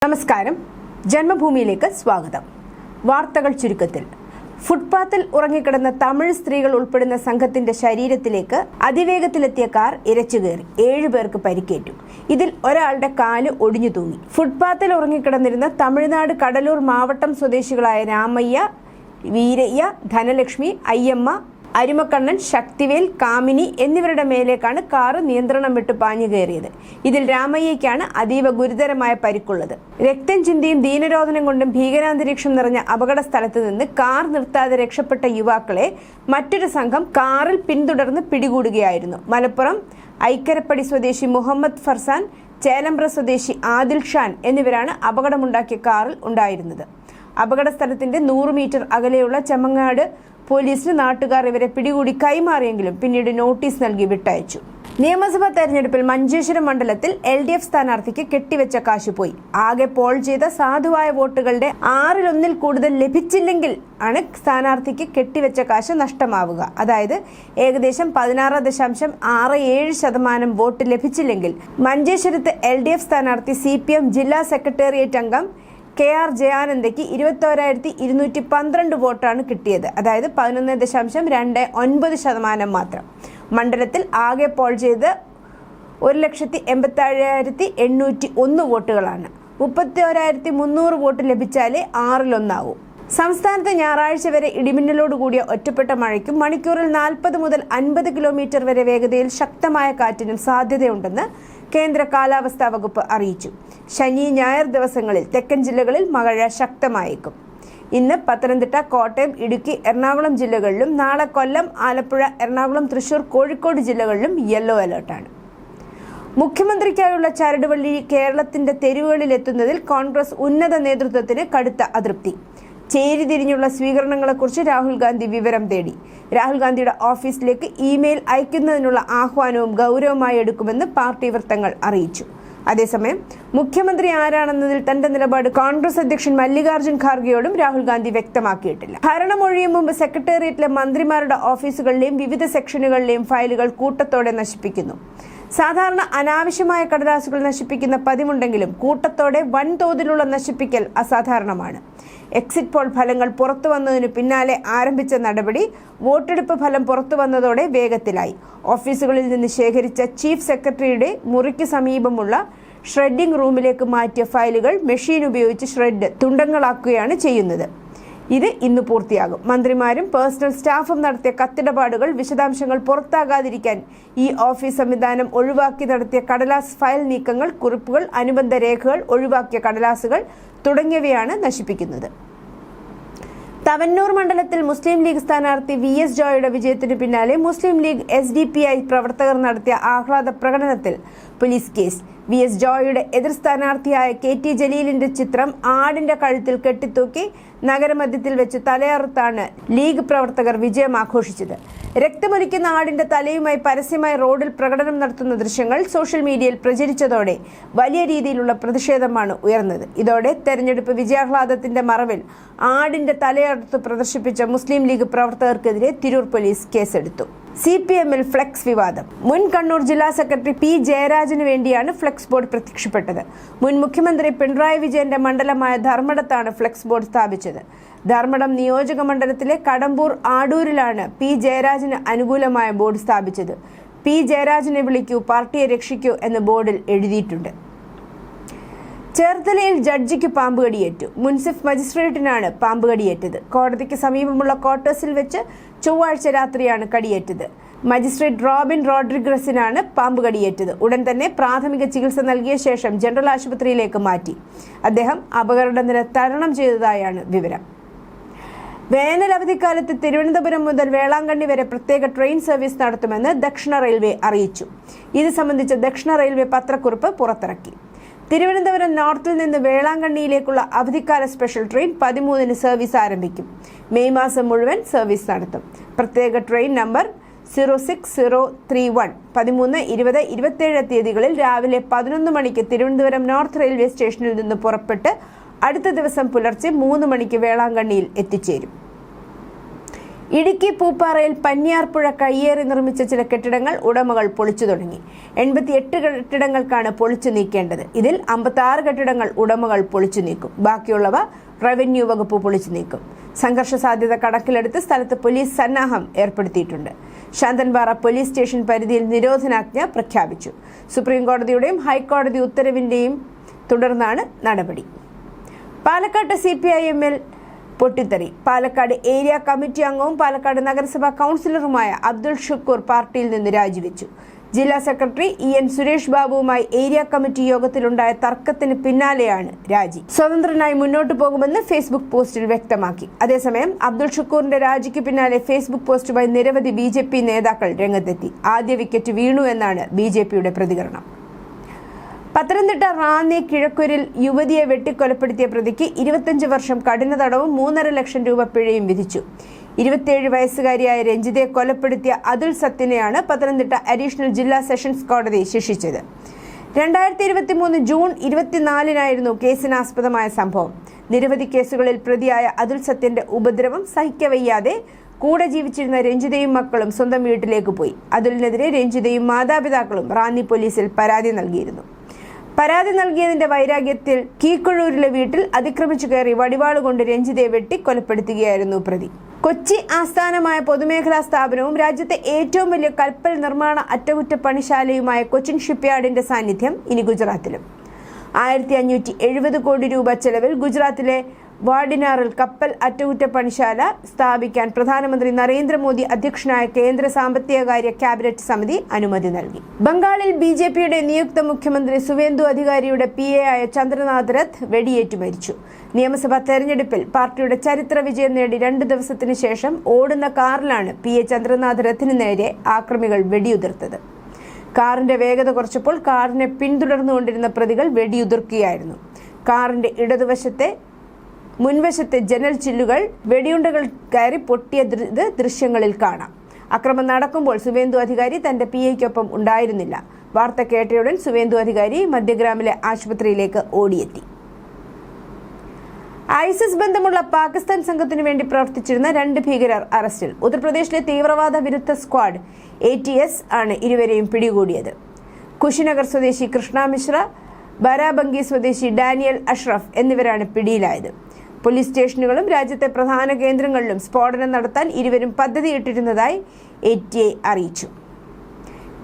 നമസ്കാരം. ജന്മഭൂമിയിലേക്ക് സ്വാഗതം. വാർത്തകൾ ചുരുക്കത്തിൽ. ഫുട്പാത്തിൽ ഉറങ്ങിക്കിടന്ന തമിഴ് സ്ത്രീകൾ ഉൾപ്പെടുന്ന സംഘത്തിന്റെ ശരീരത്തിലേക്ക് അതിവേഗത്തിലെത്തിയ കാർ ഇരച്ചുകയറി 7 പേർക്ക് പരിക്കേറ്റു. ഇതിൽ ഒരാളുടെ കാല് ഒടിഞ്ഞു തൂങ്ങി. ഫുട്പാത്തിൽ ഉറങ്ങിക്കിടന്നിരുന്ന തമിഴ്നാട് കടലൂർ മാവട്ടം സ്വദേശികളായ രാമയ്യ, വീരയ്യ, ധനലക്ഷ്മി, അയ്യമ്മ, അരുമക്കണ്ണൻ, ശക്തിവേൽ, കാമിനി എന്നിവരുടെ മേലേക്കാണ് കാറ് നിയന്ത്രണം വിട്ട് പാഞ്ഞു കയറിയത്. ഇതിൽ രാമയ്യയ്ക്കാണ് അതീവ ഗുരുതരമായ പരിക്കുള്ളത്. രക്തം ചിന്തിയും ദീനരോധനം കൊണ്ടും ഭീകരാന്തരീക്ഷം നിറഞ്ഞ അപകട സ്ഥലത്ത് നിന്ന് കാർ നിർത്താതെ രക്ഷപ്പെട്ട യുവാക്കളെ മറ്റൊരു സംഘം കാറിൽ പിന്തുടർന്ന് പിടികൂടുകയായിരുന്നു. മലപ്പുറം ഐക്കരപ്പടി സ്വദേശി മുഹമ്മദ് ഫർസാൻ, ചേലമ്പ്ര സ്വദേശി ആദിൽ ഷാൻ എന്നിവരാണ് അപകടമുണ്ടാക്കിയ കാറിൽ ഉണ്ടായിരുന്നത്. അപകട സ്ഥലത്തിന്റെ 100 മീറ്റർ അകലെയുള്ള ചെമ്മങ്ങാട് പോലീസിന് നാട്ടുകാർ ഇവരെ പിടികൂടി കൈമാറിയെങ്കിലും പിന്നീട് നോട്ടീസ് നൽകി വിട്ടയച്ചു. നിയമസഭാ തെരഞ്ഞെടുപ്പിൽ മഞ്ചേശ്വരം മണ്ഡലത്തിൽ LDF സ്ഥാനാർത്ഥിക്ക് കെട്ടിവെച്ച കാശ് പോയി. ആകെ പോൾ ചെയ്ത സാധുവായ വോട്ടുകളുടെ 1/6 കൂടുതൽ ലഭിച്ചില്ലെങ്കിൽ ആണ് സ്ഥാനാർത്ഥിക്ക് കെട്ടിവെച്ച കാശ് നഷ്ടമാവുക. അതായത് ഏകദേശം 16.67% വോട്ട് ലഭിച്ചില്ലെങ്കിൽ മഞ്ചേശ്വരത്ത് LDF സ്ഥാനാർത്ഥി CPM ജില്ലാ സെക്രട്ടേറിയറ്റ് അംഗം KR ജയാനന്ദയ്ക്ക് 21,212 വോട്ടാണ് കിട്ടിയത്. അതായത് 11.29% മാത്രം. മണ്ഡലത്തിൽ ആകെ പോൾ ചെയ്ത് 1,87,801 വോട്ടുകളാണ്. 31,300 വോട്ട് ലഭിച്ചാലേ 1/6 സംസ്ഥാനത്ത് ഞായറാഴ്ച വരെ ഇടിമിന്നലോട് കൂടിയ ഒറ്റപ്പെട്ട മഴയ്ക്കും മണിക്കൂറിൽ 40 മുതൽ 50 കിലോമീറ്റർ വരെ വേഗതയിൽ ശക്തമായ കാറ്റിനും സാധ്യതയുണ്ടെന്ന് കേന്ദ്ര കാലാവസ്ഥാ വകുപ്പ് അറിയിച്ചു. ശനി, ഞായർ ദിവസങ്ങളിൽ തെക്കൻ ജില്ലകളിൽ മഴ ശക്തമായേക്കും. ഇന്ന് പത്തനംതിട്ട, കോട്ടയം, ഇടുക്കി, എറണാകുളം ജില്ലകളിലും നാളെ കൊല്ലം, ആലപ്പുഴ, എറണാകുളം, തൃശൂർ, കോഴിക്കോട് ജില്ലകളിലും യെല്ലോ അലർട്ടാണ്. മുഖ്യമന്ത്രിക്കായുള്ള ചരടുവള്ളി കേരളത്തിന്റെ തെരുവുകളിൽ എത്തുന്നതിൽ കോൺഗ്രസ് ഉന്നത നേതൃത്വത്തിന് കടുത്ത അതൃപ്തി. ചേരിതിരിഞ്ഞുള്ള സ്വീകരണങ്ങളെക്കുറിച്ച് രാഹുൽ ഗാന്ധി വിവരം തേടി. രാഹുൽ ഗാന്ധിയുടെ ഓഫീസിലേക്ക് ഇമെയിൽ അയക്കുന്നതിനുള്ള ആഹ്വാനവും ഗൗരവമായി എടുക്കുമെന്ന് പാർട്ടി വൃത്തങ്ങൾ അറിയിച്ചു. അതേസമയം മുഖ്യമന്ത്രി ആരാണെന്നതിൽ തന്റെ നിലപാട് കോൺഗ്രസ് അധ്യക്ഷൻ മല്ലികാർജ്ജുൻ ഖാർഗെയോടും രാഹുൽ ഗാന്ധി വ്യക്തമാക്കിയിട്ടില്ല. ഭരണമൊഴിയും മുമ്പ് സെക്രട്ടേറിയറ്റിലെ മന്ത്രിമാരുടെ ഓഫീസുകളിലെയും വിവിധ സെക്ഷനുകളിലെയും ഫയലുകൾ കൂട്ടത്തോടെ നശിപ്പിക്കുന്നു. സാധാരണ അനാവശ്യമായ കടലാസുകൾ നശിപ്പിക്കുന്ന പതിവുണ്ടെങ്കിലും കൂട്ടത്തോടെ വൻതോതിലുള്ള നശിപ്പിക്കൽ അസാധാരണമാണ്. എക്സിറ്റ് പോൾ ഫലങ്ങൾ പുറത്തു വന്നതിനു പിന്നാലെ ആരംഭിച്ച നടപടി വോട്ടെടുപ്പ് ഫലം പുറത്തു വന്നതോടെ വേഗത്തിലായി. ഓഫീസുകളിൽ നിന്ന് ശേഖരിച്ച ചീഫ് സെക്രട്ടറിയുടെ മുറിക്ക് സമീപമുള്ള ഷ്രെഡിംഗ് റൂമിലേക്ക് മാറ്റിയ ഫയലുകൾ മെഷീൻ ഉപയോഗിച്ച് ഷ്രെഡ് തുണ്ടങ്ങളാക്കുകയാണ് ചെയ്യുന്നത്. ഇത് ഇന്ന് പൂർത്തിയാകും. മന്ത്രിമാരും പേഴ്സണൽ സ്റ്റാഫും നടത്തിയ കത്തിടപാടുകൾ വിശദാംശങ്ങൾ പുറത്താകാതിരിക്കാൻ ഈ ഓഫീസ് സംവിധാനം ഒഴിവാക്കി നടത്തിയ കടലാസ് ഫയൽ നീക്കങ്ങൾ, കുറിപ്പുകൾ, അനുബന്ധ രേഖകൾ, ഒഴിവാക്കിയ കടലാസുകൾ തുടങ്ങിയവയാണ് നശിപ്പിക്കുന്നത്. തവന്നൂർ മണ്ഡലത്തിൽ മുസ്ലിം ലീഗ് സ്ഥാനാർത്ഥി VS ജോയിയുടെ വിജയത്തിനു പിന്നാലെ മുസ്ലിം ലീഗ് SDPI പ്രവർത്തകർ നടത്തിയ ആഹ്ലാദ പ്രകടനത്തിൽ പോലീസ് കേസ്. VS ജോയിയുടെ എതിർ സ്ഥാനാർത്ഥിയായ KT ജലീലിന്റെ ചിത്രം ആടിന്റെ കഴുത്തിൽ കെട്ടിത്തൂക്കി നഗരമധ്യത്തിൽ വെച്ച് തലയറുത്താണ് ലീഗ് പ്രവർത്തകർ വിജയം ആഘോഷിച്ചത്. രക്തമൊലിക്കുന്ന ആടിന്റെ തലയുമായി പരസ്യമായി റോഡിൽ പ്രകടനം നടത്തുന്ന ദൃശ്യങ്ങൾ സോഷ്യൽ മീഡിയയിൽ പ്രചരിച്ചതോടെ വലിയ രീതിയിലുള്ള പ്രതിഷേധമാണ് ഉയർന്നത്. ഇതോടെ തെരഞ്ഞെടുപ്പ് വിജയാഹ്ലാദത്തിന്റെ മറവിൽ ആടിന്റെ തലയറുത്ത് പ്രദർശിപ്പിച്ച മുസ്ലിം ലീഗ് പ്രവർത്തകർക്കെതിരെ തിരൂർ പോലീസ് കേസെടുത്തു. CPM-ൽ ഫ്ലെക്സ് വിവാദം. മുൻ കണ്ണൂർ ജില്ലാ സെക്രട്ടറി P ജയരാജന് വേണ്ടിയാണ് ഫ്ലെക്സ് ബോർഡ് പ്രത്യക്ഷപ്പെട്ടത്. മുൻ മുഖ്യമന്ത്രി പിണറായി വിജയന്റെ മണ്ഡലമായ ധർമ്മടത്താണ് ഫ്ലെക്സ് ബോർഡ് സ്ഥാപിച്ചത്. ധർമ്മടം നിയോജക മണ്ഡലത്തിലെ കടമ്പൂർ ആടൂരിലാണ് P ജയരാജന് അനുകൂലമായ ബോർഡ് സ്ഥാപിച്ചത്. P ജയരാജനെ വിളിക്കൂ, പാർട്ടിയെ രക്ഷിക്കൂ എന്ന് ബോർഡിൽ എഴുതിയിട്ടുണ്ട്. ചേർത്തലയിൽ ജഡ്ജിക്ക് പാമ്പുകടിയേറ്റു. മുൻസിഫ് മജിസ്ട്രേറ്റിനാണ് പാമ്പുകടിയേറ്റത്. കോടതിക്ക് സമീപമുള്ള ക്വാർട്ടേഴ്സിൽ വെച്ച് ചൊവ്വാഴ്ച രാത്രിയാണ് കടിയേറ്റത്. Magistrate Robin റോഡ്രിഗ്രസിനാണ് പാമ്പുകടിയേറ്റത്. ഉടൻ തന്നെ പ്രാഥമിക ചികിത്സ നൽകിയ ശേഷം ജനറൽ ആശുപത്രിയിലേക്ക് മാറ്റി. അദ്ദേഹം അപകടനില തരണം ചെയ്തതായാണ് വിവരം. വേനൽ അവധിക്കാലത്ത് തിരുവനന്തപുരം മുതൽ വേളാങ്കണ്ണി വരെ പ്രത്യേക ട്രെയിൻ സർവീസ് നടത്തുമെന്ന് ദക്ഷിണ റെയിൽവേ അറിയിച്ചു. ഇത് സംബന്ധിച്ച് ദക്ഷിണ റെയിൽവേ പത്രക്കുറിപ്പ് പുറത്തിറക്കി. തിരുവനന്തപുരം നോർത്തിൽ നിന്ന് വേളാങ്കണ്ണിയിലേക്കുള്ള അവധിക്കാല സ്പെഷ്യൽ ട്രെയിൻ 13-ന് സർവീസ് ആരംഭിക്കും. മെയ് മാസം മുഴുവൻ സർവീസ് നടത്തും. പ്രത്യേക ട്രെയിൻ നമ്പർ 06031 13, 20, 27 തീയതികളിൽ രാവിലെ 11 മണിക്ക് തിരുവനന്തപുരം നോർത്ത് റെയിൽവേ സ്റ്റേഷനിൽ നിന്ന് പുറപ്പെട്ട് അടുത്ത ദിവസം പുലർച്ചെ 3 മണിക്ക് വേളാങ്കണ്ണിയിൽ എത്തിച്ചേരും. ഇടുക്കി പൂപ്പാറയിൽ പന്നിയാർപ്പുഴ കയ്യേറി നിർമ്മിച്ച ചില കെട്ടിടങ്ങൾ ഉടമകൾ പൊളിച്ചു തുടങ്ങി. 88 കെട്ടിടങ്ങൾക്കാണ് പൊളിച്ചു നീക്കേണ്ടത്. ഇതിൽ 56 കെട്ടിടങ്ങൾ ഉടമകൾ പൊളിച്ചു നീക്കും. ബാക്കിയുള്ളവ റവന്യൂ വകുപ്പ് പൊളിച്ചു നീക്കും. സംഘർഷ സാധ്യത കണക്കിലെടുത്ത് സ്ഥലത്ത് പോലീസ് സന്നാഹം ഏർപ്പെടുത്തിയിട്ടുണ്ട്. ശാന്തൻപാറ പോലീസ് സ്റ്റേഷൻ പരിധിയിൽ നിരോധനാജ്ഞ പ്രഖ്യാപിച്ചു. സുപ്രീം കോടതിയുടെയും ഹൈക്കോടതി ഉത്തരവിന്റെയും തുടർന്നാണ് നടപടി. പാലക്കാട്ട് CPIM-ൽ പൊട്ടിത്തെറി. പാലക്കാട് ഏരിയ കമ്മിറ്റി അംഗവും പാലക്കാട് നഗരസഭാ കൗൺസിലറുമായ അബ്ദുൾ ഷുക്കൂർ പാർട്ടിയിൽ നിന്ന് രാജിവെച്ചു. ജില്ലാ സെക്രട്ടറി EN സുരേഷ് ബാബുവുമായി ഏരിയ കമ്മിറ്റി യോഗത്തിലുണ്ടായ തർക്കത്തിന് പിന്നാലെയാണ് രാജി. സ്വതന്ത്രനായി മുന്നോട്ടു പോകുമെന്ന് ഫേസ്ബുക്ക് പോസ്റ്റിൽ വ്യക്തമാക്കി. അതേസമയം അബ്ദുൾ ഷുക്കൂറിന്റെ രാജിക്ക് പിന്നാലെ ഫേസ്ബുക്ക് പോസ്റ്റുമായി നിരവധി BJP നേതാക്കൾ രംഗത്തെത്തി. ആദ്യ വിക്കറ്റ് വീണു എന്നാണ് BJPയുടെ പ്രതികരണം. പത്തനംതിട്ട റാന്നി കിഴക്കൂരിൽ യുവതിയെ വെട്ടിക്കൊലപ്പെടുത്തിയ പ്രതിക്ക് 25 വർഷം കഠിന തടവും 3.5 ലക്ഷം രൂപ പിഴയും വിധിച്ചു. 27 വയസ്സുകാരിയായ രഞ്ജിതയെ കൊലപ്പെടുത്തിയ അതുൽ സത്യനെയാണ് പത്തനംതിട്ട അഡീഷണൽ ജില്ലാ സെഷൻസ് കോടതി ശിക്ഷിച്ചത്. 2023 ജൂൺ 24-നായിരുന്നു കേസിനാസ്പദമായ സംഭവം. നിരവധി കേസുകളിൽ പ്രതിയായ അതുൽ സത്യന്റെ ഉപദ്രവം സഹിക്കവയ്യാതെ കൂടെ ജീവിച്ചിരുന്ന രഞ്ജിതയും മക്കളും സ്വന്തം വീട്ടിലേക്ക് പോയി. അതുലിനെതിരെ രഞ്ജിതയും മാതാപിതാക്കളും റാന്നി പോലീസിൽ പരാതി നൽകിയിരുന്നു. പരാതി നൽകിയതിന്റെ വൈരാഗ്യത്തിൽ കീക്കുഴൂരിലെ വീട്ടിൽ അതിക്രമിച്ചു കയറി വടിവാളുകൊണ്ട് രഞ്ജിതയെ വെട്ടി കൊലപ്പെടുത്തുകയായിരുന്നു പ്രതി. കൊച്ചി ആസ്ഥാനമായ പൊതുമേഖലാ സ്ഥാപനവും രാജ്യത്തെ ഏറ്റവും വലിയ കപ്പൽ നിർമ്മാണ അറ്റകുറ്റപ്പണിശാലയുമായ കൊച്ചിൻ ഷിപ്പ്യാർഡിന്റെ സാന്നിധ്യം ഇനി ഗുജറാത്തിലും. 1570 കോടി രൂപ ചെലവിൽ ഗുജറാത്തിലെ വാഡിനാറിൽ കപ്പൽ അറ്റകുറ്റപ്പണിശാല സ്ഥാപിക്കാൻ പ്രധാനമന്ത്രി നരേന്ദ്രമോദി അധ്യക്ഷനായ കേന്ദ്ര സാമ്പത്തികകാര്യ ക്യാബിനറ്റ് സമിതി അനുമതി നൽകി. ബംഗാളിൽ BJPയുടെ നിയുക്ത മുഖ്യമന്ത്രി സുവേന്ദു അധികാരിയുടെ PA ആയ ചന്ദ്രനാഥ് രഥ് വെടിയേറ്റു മരിച്ചു. നിയമസഭാ തെരഞ്ഞെടുപ്പിൽ പാർട്ടിയുടെ ചരിത്ര വിജയം നേടി 2 ദിവസത്തിനു ശേഷം ഓടുന്ന കാറിലാണ് PA ചന്ദ്രനാഥ് രഥിന് നേരെ ആക്രമികൾ വെടിയുതിർത്തത്. കാറിന്റെ വേഗത കുറച്ചപ്പോൾ കാറിനെ പിന്തുടർന്നുകൊണ്ടിരുന്ന പ്രതികൾ വെടിയുതിർക്കുകയായിരുന്നു. കാറിന്റെ മുൻവശത്തെ ജനൽ ചില്ലുകൾ വെടിയുണ്ടകൾ കയറി പൊട്ടിയത് ദൃശ്യങ്ങളിൽ കാണാം. അക്രമം നടക്കുമ്പോൾ സുവേന്ദു അധികാരി തന്റെ PAയ്ക്കൊപ്പം ഉണ്ടായിരുന്നില്ല. വാർത്ത കേട്ടയുടൻ സുവേന്ദു അധികാരി മധ്യഗ്രാമിലെ ആശുപത്രിയിലേക്ക് ഓടിയെത്തി. ISIS ബന്ധമുള്ള പാകിസ്ഥാൻ സംഘത്തിനു വേണ്ടി പ്രവർത്തിച്ചിരുന്ന 2 ഭീകരർ അറസ്റ്റിൽ. ഉത്തർപ്രദേശിലെ തീവ്രവാദ വിരുദ്ധ സ്ക്വാഡ് ATS ആണ് ഇരുവരെയും പിടികൂടിയത്. കുശിനഗർ സ്വദേശി കൃഷ്ണ മിശ്ര, ബാരാബങ്കി സ്വദേശി ഡാനിയൽ അഷ്റഫ് എന്നിവരാണ് പിടിയിലായത്. പോലീസ് സ്റ്റേഷനുകളും രാജ്യത്തെ പ്രധാന കേന്ദ്രങ്ങളിലും സ്ഫോടനം നടത്താൻ ഇരുവരും പദ്ധതിയിട്ടിരുന്നതായി ATA അറിയിച്ചു.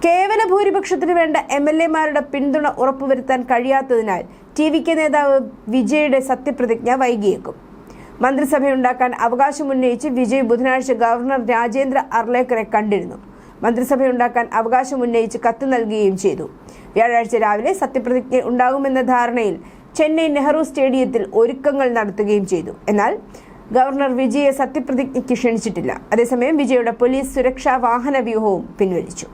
കേവല ഭൂരിപക്ഷത്തിന് വേണ്ട MLA-മാരുടെ പിന്തുണ ഉറപ്പുവരുത്താൻ കഴിയാത്തതിനാൽ TVK നേതാവ് വിജയുടെ സത്യപ്രതിജ്ഞ വൈകിയേക്കും. മന്ത്രിസഭയുണ്ടാക്കാൻ അവകാശമുന്നയിച്ച് വിജയ് ബുധനാഴ്ച ഗവർണർ രാജേന്ദ്ര അർലേക്കറെ കണ്ടിരുന്നു. മന്ത്രിസഭയുണ്ടാക്കാൻ അവകാശമുന്നയിച്ച് കത്ത് നൽകുകയും ചെയ്തു. വ്യാഴാഴ്ച രാവിലെ സത്യപ്രതിജ്ഞ ഉണ്ടാകുമെന്ന ധാരണയിൽ ചെന്നൈ നെഹ്റു സ്റ്റേഡിയത്തിൽ ഒരുക്കങ്ങൾ നടത്തുകയും ചെയ്തു. എന്നാൽ ഗവർണർ വിജയെ സത്യപ്രതിജ്ഞയ്ക്ക് ക്ഷണിച്ചിട്ടില്ല. അതേസമയം വിജയുടെ പോലീസ് സുരക്ഷാ വാഹന വ്യൂഹവും പിൻവലിച്ചു.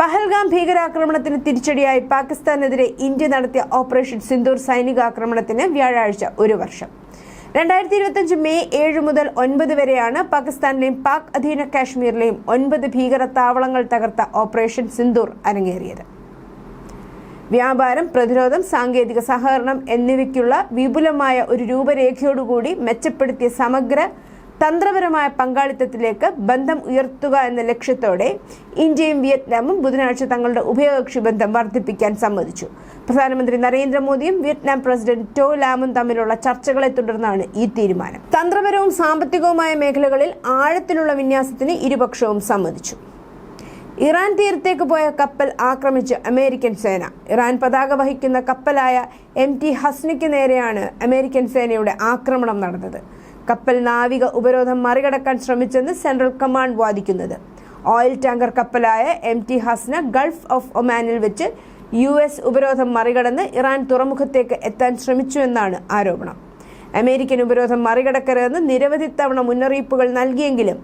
പഹൽഗാം ഭീകരാക്രമണത്തിന് തിരിച്ചടിയായി പാകിസ്ഥാനെതിരെ ഇന്ത്യ നടത്തിയ ഓപ്പറേഷൻ സിന്ദൂർ സൈനികാക്രമണത്തിന് വ്യാഴാഴ്ച 1 വർഷം. 2025 മെയ് 7 മുതൽ 9 വരെയാണ് പാകിസ്ഥാനിലെയും പാക് അധീന കാശ്മീരിലെയും 9 ഭീകര താവളങ്ങൾ തകർത്ത ഓപ്പറേഷൻ സിന്ദൂർ അരങ്ങേറിയത്. വ്യാപാരം, പ്രതിരോധം, സാങ്കേതിക സഹകരണം എന്നിവയ്ക്കുള്ള വിപുലമായ ഒരു രൂപരേഖയോടുകൂടി മെച്ചപ്പെടുത്തിയ സമഗ്ര തന്ത്രപരമായ പങ്കാളിത്തത്തിലേക്ക് ബന്ധം ഉയർത്തുക എന്ന ലക്ഷ്യത്തോടെ ഇന്ത്യയും വിയറ്റ്നാമും ബുധനാഴ്ച തങ്ങളുടെ ഉഭയകക്ഷി ബന്ധം വർദ്ധിപ്പിക്കാൻ സമ്മതിച്ചു. പ്രധാനമന്ത്രി നരേന്ദ്രമോദിയും വിയറ്റ്നാം പ്രസിഡന്റ് ടോ ലാമും തമ്മിലുള്ള ചർച്ചകളെ തുടർന്നാണ് ഈ തീരുമാനം. തന്ത്രപരവും സാമ്പത്തികവുമായ മേഖലകളിൽ ആഴത്തിലുള്ള വിന്യാസത്തിന് ഇരുപക്ഷവും സമ്മതിച്ചു. ഇറാൻ തീരത്തേക്ക് പോയ കപ്പൽ ആക്രമിച്ച് അമേരിക്കൻ സേന. ഇറാൻ പതാക വഹിക്കുന്ന കപ്പലായ MT ഹസ്നയ്ക്ക് നേരെയാണ് അമേരിക്കൻ സേനയുടെ ആക്രമണം നടന്നത്. കപ്പൽ നാവിക ഉപരോധം മറികടക്കാൻ ശ്രമിച്ചെന്ന് സെൻട്രൽ കമാൻഡ് വാദിക്കുന്നത്. ഓയിൽ ടാങ്കർ കപ്പലായ MT ഹസ്ന ഗൾഫ് ഓഫ് ഒമാനിൽ വെച്ച് US ഉപരോധം മറികടന്ന് ഇറാൻ തുറമുഖത്തേക്ക് എത്താൻ ശ്രമിച്ചുവെന്നാണ് ആരോപണം. അമേരിക്കൻ ഉപരോധം മറികടക്കരുതെന്ന് നിരവധി തവണ മുന്നറിയിപ്പുകൾ നൽകിയെങ്കിലും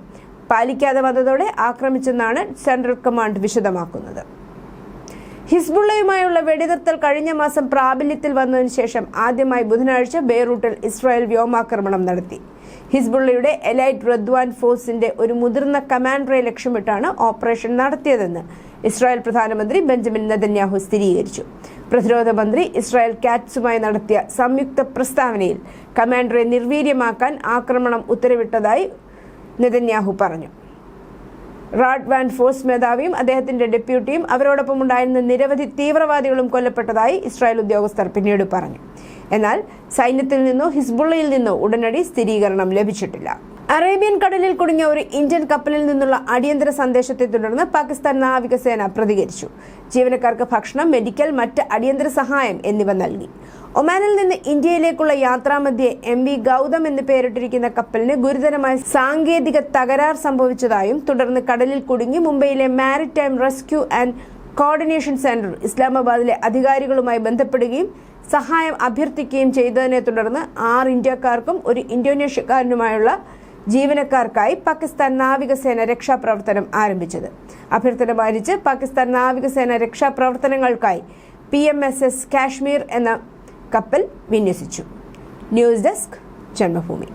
പാലിക്കാതെ വന്നതോടെ ആക്രമിച്ചെന്നാണ് സെൻട്രൽ കമാൻഡ് വിശദമാക്കുന്നത്. ഹിസ്ബുള്ളയുമായുള്ള വെടിനിർത്തൽ കഴിഞ്ഞ മാസം പ്രാബല്യത്തിൽ വന്നതിന് ശേഷം ആദ്യമായി ബുധനാഴ്ച ബെയ്റൂട്ടിൽ ഇസ്രായേൽ വ്യോമാക്രമണം നടത്തി. ഹിസ്ബുള്ളയുടെ എലൈറ്റ് റദ്വാൻ ഫോഴ്സിന്റെ ഒരു മുതിർന്ന കമാൻഡറെ ലക്ഷ്യമിട്ടാണ് ഓപ്പറേഷൻ നടത്തിയതെന്ന് ഇസ്രായേൽ പ്രധാനമന്ത്രി ബെഞ്ചമിൻ നെതന്യാഹു സ്ഥിരീകരിച്ചു. പ്രതിരോധ മന്ത്രി ഇസ്രായേൽ കാറ്റ്സുമായി നടത്തിയ സംയുക്ത പ്രസ്താവനയിൽ കമാൻഡറെ നിർവീര്യമാക്കാൻ ആക്രമണം ഉത്തരവിട്ടതായി നെതന്യാഹു പറഞ്ഞു. റാഡ് വാൻ ഫോഴ്സ് മേധാവിയും അദ്ദേഹത്തിന്റെ ഡെപ്യൂട്ടിയും അവരോടൊപ്പം ഉണ്ടായിരുന്ന നിരവധി തീവ്രവാദികളും കൊല്ലപ്പെട്ടതായി ഇസ്രായേൽ ഉദ്യോഗസ്ഥർ പിന്നീട് പറഞ്ഞു. എന്നാൽ സൈന്യത്തിൽ നിന്നോ ഹിസ്ബുള്ളയിൽ നിന്നോ ഉടനടി സ്ഥിരീകരണം ലഭിച്ചിട്ടില്ല. അറേബ്യൻ കടലിൽ കുടുങ്ങിയ ഒരു ഇന്ത്യൻ കപ്പലിൽ നിന്നുള്ള അടിയന്തര സന്ദേശത്തെ തുടർന്ന് പാകിസ്ഥാൻ നാവികസേന പ്രതികരിച്ചു. ജീവനക്കാർക്ക് ഭക്ഷണം, മെഡിക്കൽ, മറ്റ് അടിയന്തര സഹായം എന്നിവ നൽകി. ഒമാനിൽ നിന്ന് ഇന്ത്യയിലേക്കുള്ള യാത്രാമധ്യേ MV ഗൗതം എന്ന് പേരിട്ടിരിക്കുന്ന കപ്പലിന് ഗുരുതരമായ സാങ്കേതിക തകരാർ സംഭവിച്ചതായും തുടർന്ന് കടലിൽ കുടുങ്ങി മുംബൈയിലെ maritime rescue and coordination centre ഇസ്ലാമാബാദിലെ അധികാരികളുമായി ബന്ധപ്പെടുകയും സഹായം അഭ്യർത്ഥിക്കുകയും ചെയ്തതിനെ തുടർന്ന് 6 ഇന്ത്യക്കാർക്കും ഒരു ഇന്തോനേഷ്യക്കാരനുമായുള്ള ജീവനക്കാർക്കായി പാകിസ്ഥാൻ നാവികസേന രക്ഷാപ്രവർത്തനം ആരംഭിച്ചത്. അഭ്യർത്ഥന മാനിച്ച് പാകിസ്ഥാൻ നാവികസേന രക്ഷാപ്രവർത്തനങ്ങൾക്കായി PMSS കാശ്മീർ എന്ന കപ്പൽ വിന്യസിച്ചു. News desk, Janmabhumi.